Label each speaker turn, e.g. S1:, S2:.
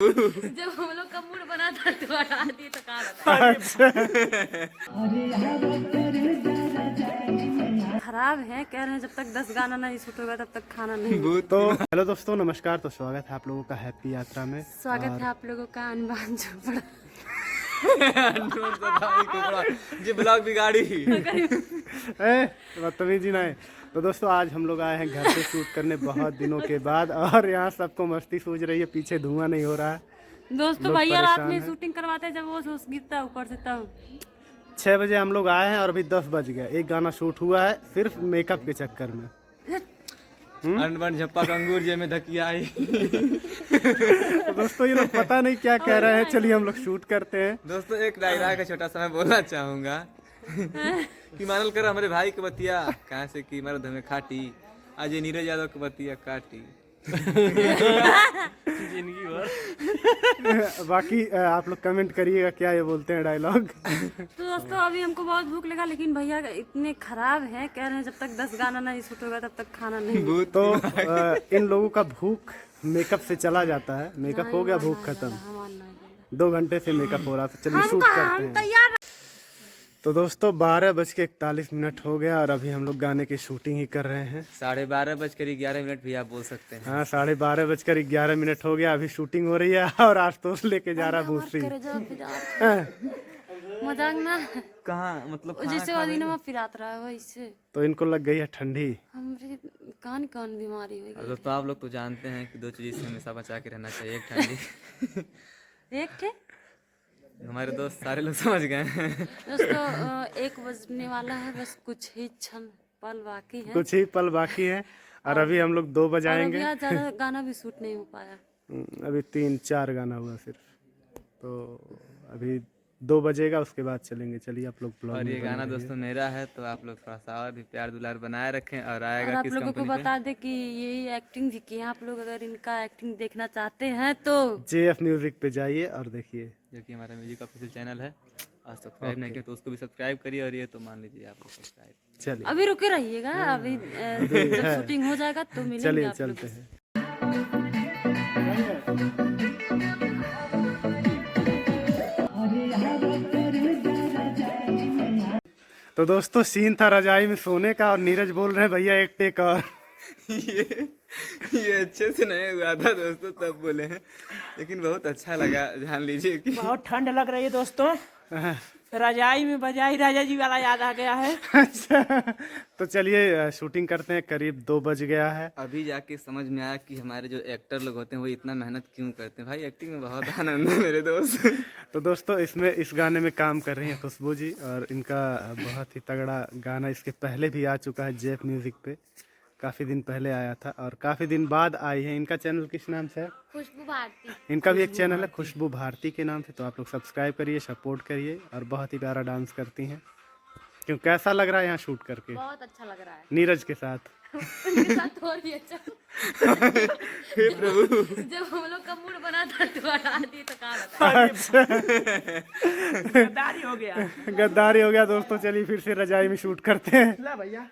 S1: जब हम लोग का मूड बना था तो हटा दिए तो कहाँ खराब है, कह रहे हैं जब तक 10 गाना नहीं शूट होगा तब तक खाना नहीं।
S2: तो हेलो दोस्तों, नमस्कार। तो स्वागत है आप लोगों का हैप्पी यात्रा में।
S1: स्वागत है आप लोगों का अनुमान चोपड़ा
S3: जी ब्लॉग बिगाड़ी
S2: बदतमीजी ना है। तो दोस्तों आज हम लोग आए हैं घर पे शूट करने बहुत दिनों के बाद, और यहाँ सबको मस्ती सूझ रही है, पीछे धुआं नहीं हो रहा है।
S1: दोस्तों भैया रात में शूटिंग करवाते हैं, जब वो गिरता ऊपर से तब
S2: 6 बजे हम लोग आए हैं और अभी 10 बज गए। एक गाना शूट हुआ है सिर्फ मेकअप के चक्कर में।
S3: अनबन झप्पा कंगूर जे में धकिया आई।
S2: तो दोस्तों ये लोग पता नहीं क्या कह रहे हैं, चलिए हम लोग शूट करते हैं।
S3: दोस्तों एक डायलॉग का छोटा सा मैं बोलना चाहूंगा कि मानल कर हमारे भाई के बतिया कहाँ से कि मर्द हमें खाटी, आज ये नीरज यादव के बतिया काटी। जिंदगी भर
S2: बाकी आप लोग कमेंट करिएगा क्या ये बोलते हैं डायलॉग।
S1: तो दोस्तों अभी हमको बहुत भूख लगा, लेकिन भैया इतने खराब हैं, कह रहे हैं जब तक 10 गाना नहीं शूट होगा तब तक खाना नहीं।
S2: तो इन लोगों का भूख मेकअप से चला जाता है। मेकअप हो गया, भूख खत्म। 2 घंटे से मेकअप हो रहा था। चलिए शूट करते हैं। तो दोस्तों 12:41 हो गया और अभी हम लोग गाने की शूटिंग ही कर रहे हैं।
S3: 12:11 भी आप बोल सकते हैं।
S2: हाँ, 12:11 हो गया। अभी शूटिंग हो रही है और आशुतोष लेके जा रहा भूसी।
S1: मजाक ना
S3: कहाँ मतलब
S1: जैसे अदीनमा फिरात रहा है वैसे।
S2: तो इनको लग गई है ठंडी।
S1: हमरे कान बीमारी हो गई।
S3: तो आप लोग तो जानते हैं कि 2 चीज से हमेशा बचा के रहना चाहिए, एक ठंडी
S1: एक थे
S3: हमारे दोस्त सारे लोग समझ गए हैं।
S1: दोस्तों 1 बजने वाला है, बस कुछ ही क्षण पल बाकी है।
S2: कुछ ही पल बाकी है और अभी हम लोग 2 बजाएंगे।
S1: ज्यादा गाना भी शूट नहीं हो पाया।
S2: अभी 3-4 गाना हुआ सिर्फ। तो अभी 2 बजेगा, उसके बाद चलेंगे। चलिए आप लोग ब्लॉग।
S3: और ये गाना दोस्तों मेरा है, तो आप लोग थोड़ा सा और भी प्यार दुलार बनाए रखें। और
S1: और
S3: आएगा
S1: आप
S3: किस
S1: लोगों को
S3: कंपनी
S1: बता दे कि यही एक्टिंग जी की, आप लोग अगर इनका एक्टिंग देखना चाहते हैं तो
S2: JF म्यूजिक पे जाइए और देखिए,
S3: जो कि हमारा म्यूजिक ऑफिशियल चैनल है। और सब्सक्राइब नहीं किया तो उसको भी सब्सक्राइब करिए। और ये तो मान लीजिए आप लोग सब्सक्राइब।
S2: चलिए
S1: अभी रुके रहिएगा, अभी जब शूटिंग हो जाएगा तो मिलेंगे
S2: चलिए
S1: आप लोग।
S2: चलते हैं। तो दोस्तों सीन था रजाई में सोने का और नीरज बोल रहे हैं भैया एक टेक और।
S3: ये अच्छे से नहीं हुआ था दोस्तों, तब बोले हैं, लेकिन बहुत अच्छा लगा। जान लीजिए कि
S4: बहुत ठंड लग रही है दोस्तों। रजाई में बजाई राजा जी वाला याद आ गया है।
S2: अच्छा, तो चलिए शूटिंग करते हैं। करीब 2 बज गया है।
S3: अभी जाके समझ में आया कि हमारे जो एक्टर लोग होते हैं वो इतना मेहनत क्यों करते हैं। भाई एक्टिंग में बहुत आनंद है मेरे दोस्त।
S2: तो दोस्तों इस गाने में काम कर रही हैं खुशबू जी, और इनका बहुत ही तगड़ा गाना इसके पहले भी आ चुका है JF म्यूजिक पे। काफ़ी दिन पहले आया था और काफ़ी दिन बाद आई है। इनका चैनल किस नाम से है?
S1: खुशबू भारती।
S2: इनका भी एक चैनल है खुशबू भारती के नाम से। तो आप लोग सब्सक्राइब करिए, सपोर्ट करिए। और बहुत ही प्यारा डांस करती हैं। क्यों, कैसा लग रहा है यहाँ शूट करके?
S1: बहुत अच्छा लग रहा है।
S2: नीरज के साथ
S1: उनके साथ और भी अच्छा।
S3: हे प्रभु,
S1: जब हम लोग का मूड बना था तो हटा दिए तो कहाँ
S4: गद्दारी हो गया।
S2: गद्दारी हो गया दोस्तों। चलिए फिर से रजाई में शूट करते हैं।
S4: ला भैया।